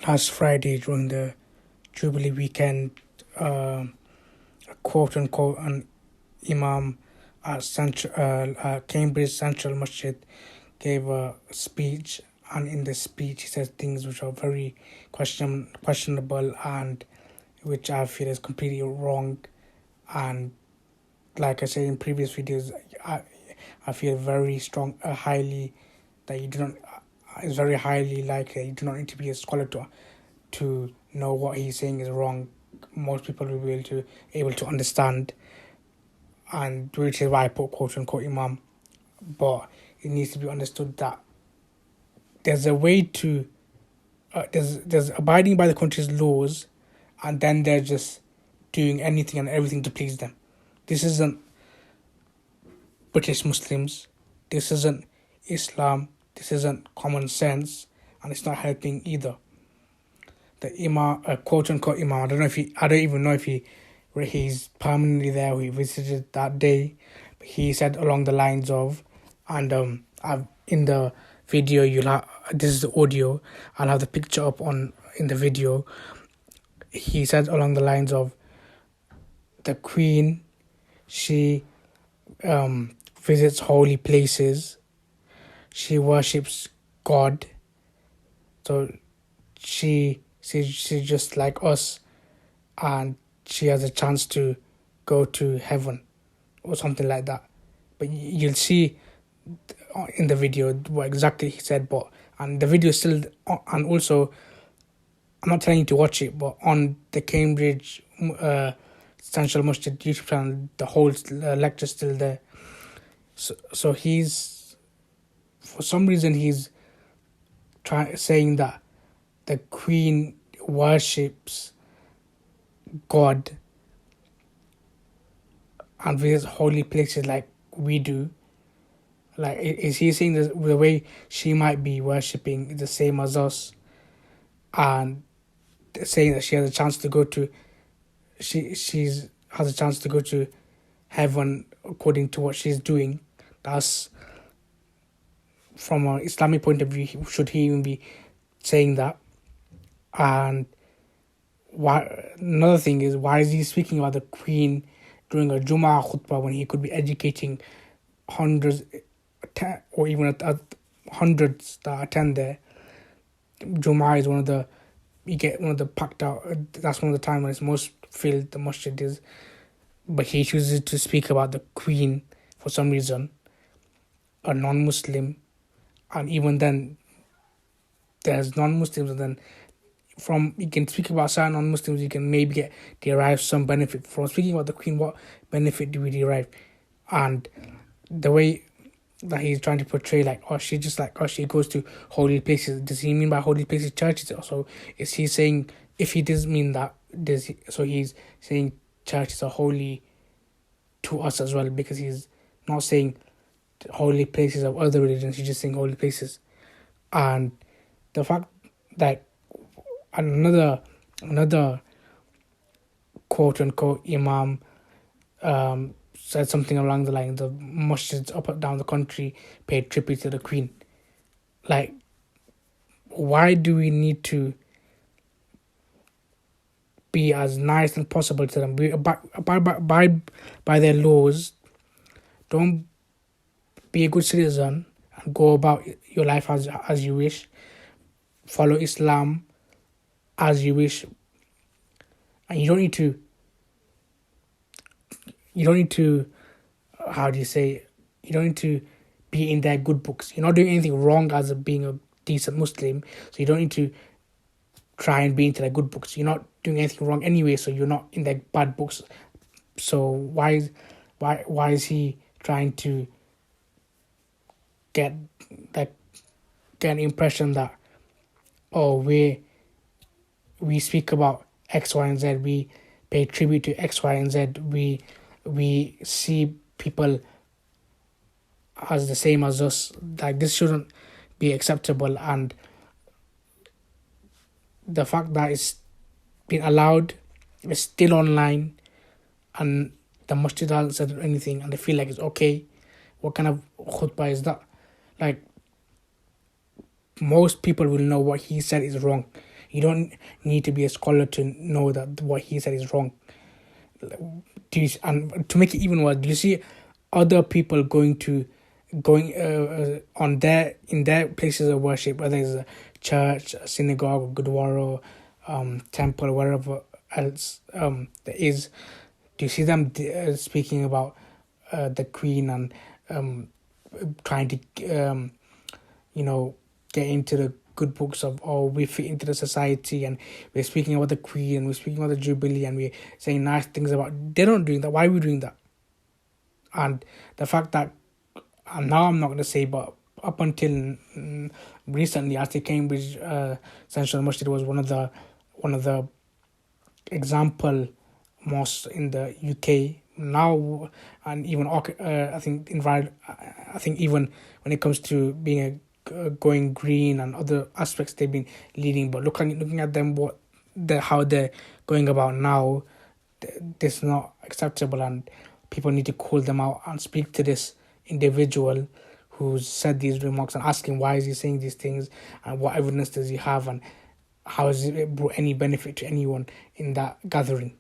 last Friday during the Jubilee weekend, a quote unquote an Imām at Cambridge Central Masjid gave a speech, and in the speech he said things which are very questionable and which I feel is completely wrong. And like I said in previous videos, I feel very strong, highly that you do not. It's very highly likely you do not need to be a scholar to know what he's saying is wrong. Most people will be able to understand, and which is why I put quote unquote Imam. But it needs to be understood that there's a way to there's abiding by the country's laws, and then they're just doing anything and everything to please them. This isn't British Muslims. This isn't Islam. This isn't common sense, and it's not helping either. The Imam, quote unquote Imam, I don't even know if he's permanently there. He visited that day. But he said along the lines of, and I've in the video this is the audio. I'll have the picture up in the video. He said along the lines of, the Queen, she visits holy places. She worships God. So she's just like us, and she has a chance to go to heaven or something like that. But you'll see in the video what exactly he said. And the video is still, and also I'm not telling you to watch it, but on the Cambridge Central Masjid YouTube channel, the whole lecture is still there. So he's, for some reason, he's saying that the Queen worships God and visits holy places like we do. Like, is he saying the way she might be worshipping is the same as us, and saying that she has a chance to go to has a chance to go to heaven according to what she's doing? That's, from an Islamic point of view, should he even be saying that? And another thing is, why is he speaking about the Queen during a Jumu'ah khutbah when he could be educating hundreds or even hundreds that attend there? Jumu'ah is you get one of the packed out, that's one of the time when it's most filled, the masjid is. But he chooses to speak about the Queen for some reason, a non-Muslim. And even then, there's non-Muslims, and then you can speak about certain non-Muslims, you can maybe derive some benefit. From speaking about the Queen, what benefit do we derive? And the way that he's trying to portray, like, she goes to holy places. Does he mean by holy places churches? Also, is he saying, if he does mean that, so he's saying churches are holy to us as well, because he's not saying holy places of other religions, he's just saying holy places. And the fact that another quote unquote Imam said something along the lines of masjids up and down the country paid tribute to the Queen. Like, why do we need to be as nice as possible to them? Abide by their laws. Don't be a good citizen and go about your life as you wish. Follow Islam as you wish. And you don't need to, how do you say, you don't need to be in their good books. You're not doing anything wrong as being a decent Muslim, so you don't need to try and be into their good books. You're not doing anything wrong anyway, so you're not in their bad books. So why is he trying to get an impression that, we speak about X, Y, and Z, we pay tribute to X, Y, and Z, we see people as the same as us? Like, this shouldn't be acceptable. And the fact that it's been allowed, it's still online, and the masjid hasn't said anything, and they feel like it's okay. What kind of khutbah is that? Like, most people will know what he said is wrong. You don't need to be a scholar to know that what he said is wrong. And to make it even worse, do you see other people going on in their places of worship, whether it's a church, a synagogue, a gurdwara, temple, wherever else there is? Do you see them speaking about the Queen and trying to get into the good books of, oh, we fit into the society, and we're speaking about the Queen, we're speaking about the Jubilee, and we're saying nice things about. They're not doing that. Why are we doing that? And the fact that, and now I'm not going to say, but up until recently, I think Cambridge Central Masjid was one of the example mosques in the UK now, and even I think even when it comes to being going green and other aspects, they've been leading. But looking at them, how they're going about now, this is not acceptable, and people need to call them out and speak to this individual who said these remarks and ask him why is he saying these things and what evidence does he have and how has it brought any benefit to anyone in that gathering.